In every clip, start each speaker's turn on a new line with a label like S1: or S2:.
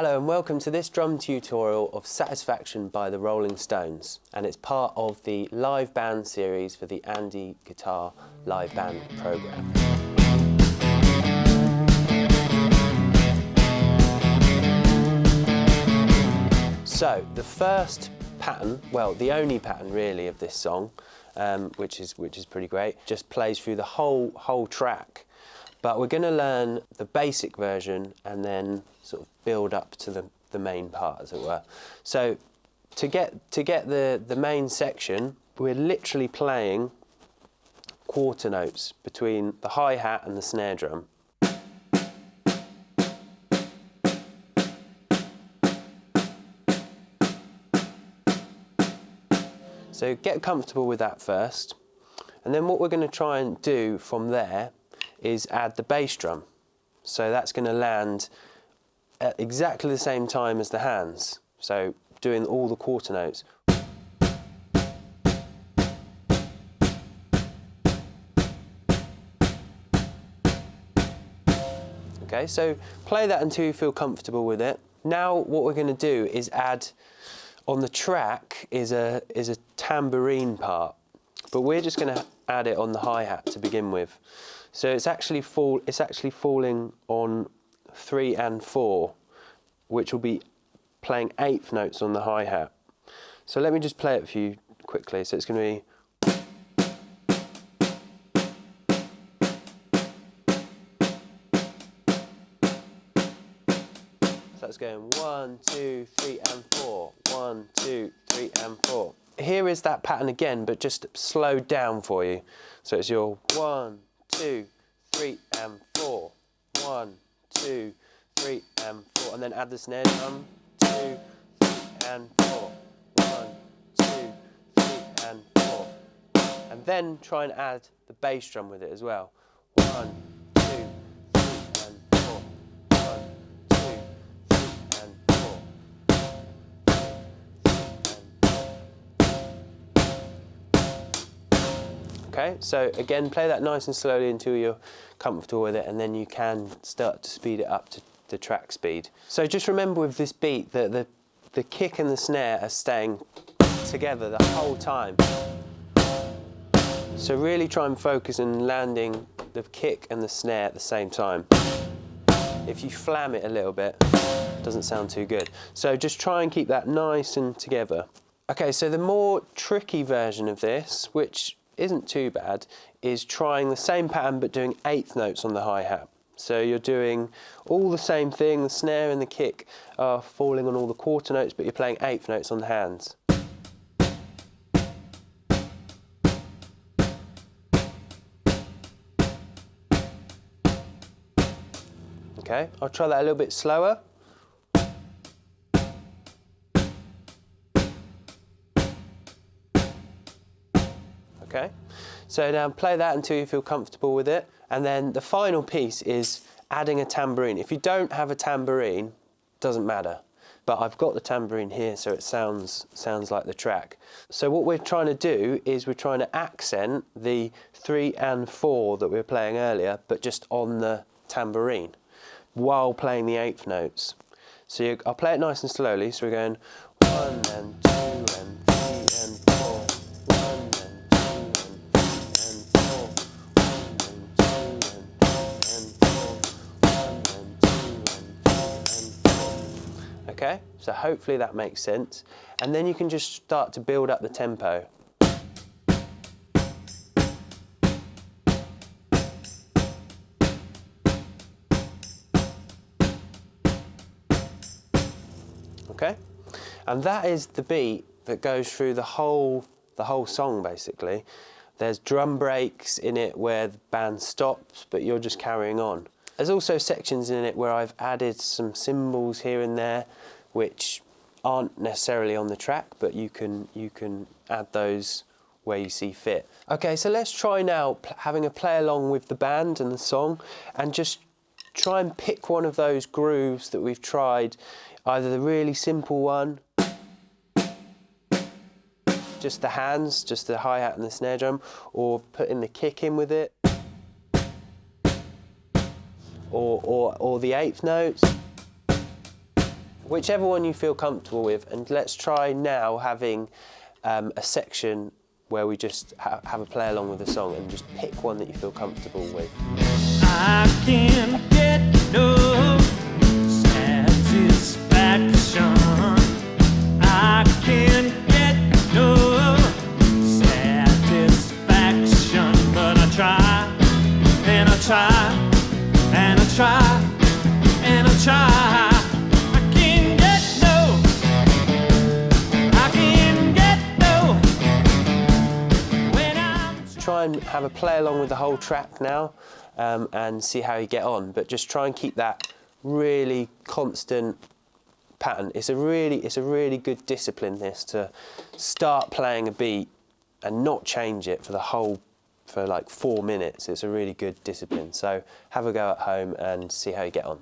S1: Hello and welcome to this drum tutorial of Satisfaction by the Rolling Stones, and it's part of the live band series for the Andy Guitar live band programme. So the first pattern, well the only pattern really of this song, which is pretty great, just plays through the whole track. But we're going to learn the basic version and then sort of build up to the main part, as it were. So to get the main section, we're literally playing quarter notes between the hi-hat and the snare drum. So get comfortable with that first. And then what we're going to try and do from there is add the bass drum. So that's going to land at exactly the same time as the hands. So doing all the quarter notes. Okay, so play that until you feel comfortable with it. Now what we're going to do is add, on the track is a tambourine part, but we're just going to add it on the hi-hat to begin with. So it's actually falling on 3 and 4, which will be playing 8th notes on the hi-hat. So let me just play it for you quickly. So it's going to be. So that's going 1, 2, 3 and 4. 1, 2, 3 and 4. Here is that pattern again, but just slowed down for you. So it's your 1, 2, 3 and 4. 1, 2, 3 and 4, and then add the snare drum. 2, 3 and 4. 1, 2, 3 and 4, and then try and add the bass drum with it as well. 1, 2, 3 and 4. 1, 2, 3 and 4. Okay, so again, play that nice and slowly until you're comfortable with it, and then you can start to speed it up to the track speed. So just remember with this beat that the kick and the snare are staying together the whole time. So really try and focus on landing the kick and the snare at the same time. If you flam it a little bit, it doesn't sound too good. So just try and keep that nice and together. Okay, so the more tricky version of this, which isn't too bad, is trying the same pattern but doing 8th notes on the hi-hat. So you're doing all the same thing, the snare and the kick are falling on all the quarter notes, but you're playing 8th notes on the hands. Okay, I'll try that a little bit slower. Okay, so now play that until you feel comfortable with it. And then the final piece is adding a tambourine. If you don't have a tambourine, doesn't matter. But I've got the tambourine here, so it sounds like the track. So what we're trying to do is we're trying to accent the 3 and 4 that we were playing earlier, but just on the tambourine, while playing the 8th notes. So I'll play it nice and slowly. So we're going 1 and 2 and 3 and 4. 1 and 2 and 3 and 4. 1 and 2 and 3 and 4. 1 and 2 and 3 and 4. Okay, so hopefully that makes sense. And then you can just start to build up the tempo. Okay, and that is the beat that goes through the whole song basically. There's drum breaks in it where the band stops, but you're just carrying on. There's also sections in it where I've added some cymbals here and there, which aren't necessarily on the track, but you can add those where you see fit. Okay, so let's try now having a play along with the band and the song, and just try and pick one of those grooves that we've tried. Either the really simple one, just the hands, just the hi-hat and the snare drum, or putting the kick in with it, or the 8th notes, Whichever one you feel comfortable with, and let's try now having a section where we just have a play along with the song, and just pick one that you feel comfortable with.
S2: I can't get no satisfaction. I can't get no satisfaction, but I try and I try and I try and I try.
S1: Try and have a play along with the whole track now, and see how you get on. But just try and keep that really constant pattern. It's a really good discipline, this, to start playing a beat and not change it for like 4 minutes. It's a really good discipline. So have a go at home and see how you get on.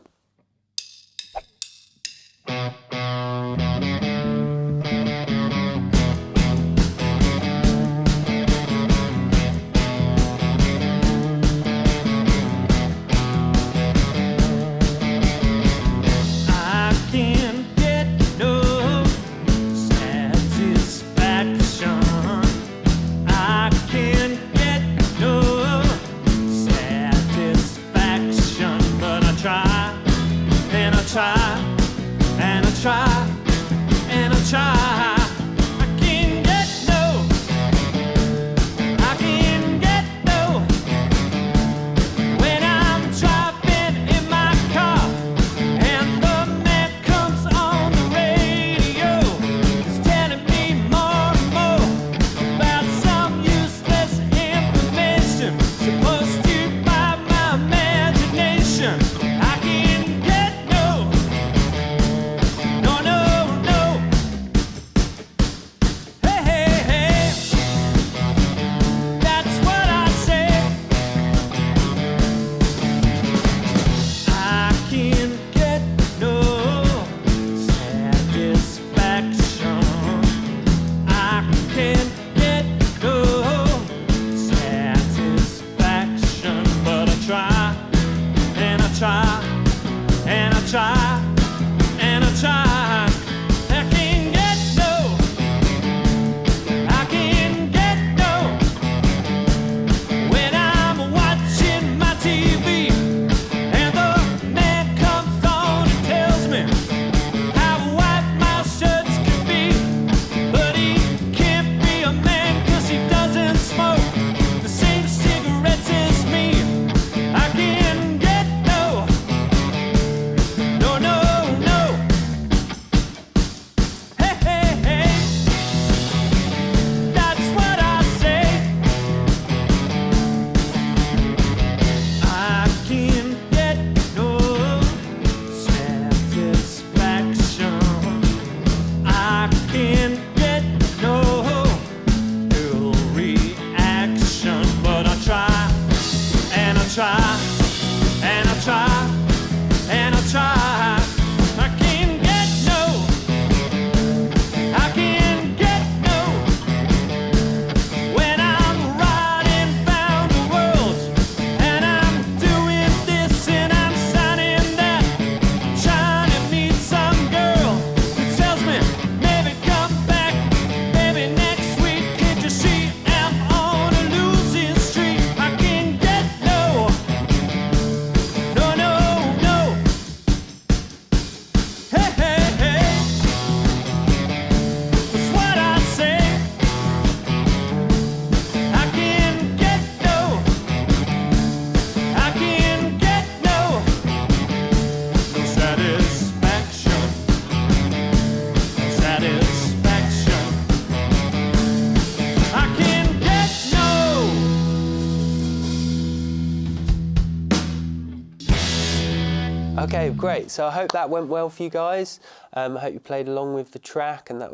S1: Okay, great. So I hope that went well for you guys. I hope you played along with the track and that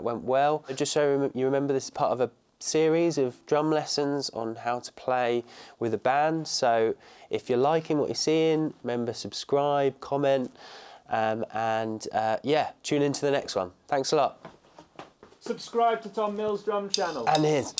S1: went well. Just so you remember, this is part of a series of drum lessons on how to play with a band. So if you're liking what you're seeing, remember, subscribe, comment, yeah, tune into the next one. Thanks a lot.
S3: Subscribe to Thom Mills' drum channel.
S1: And his.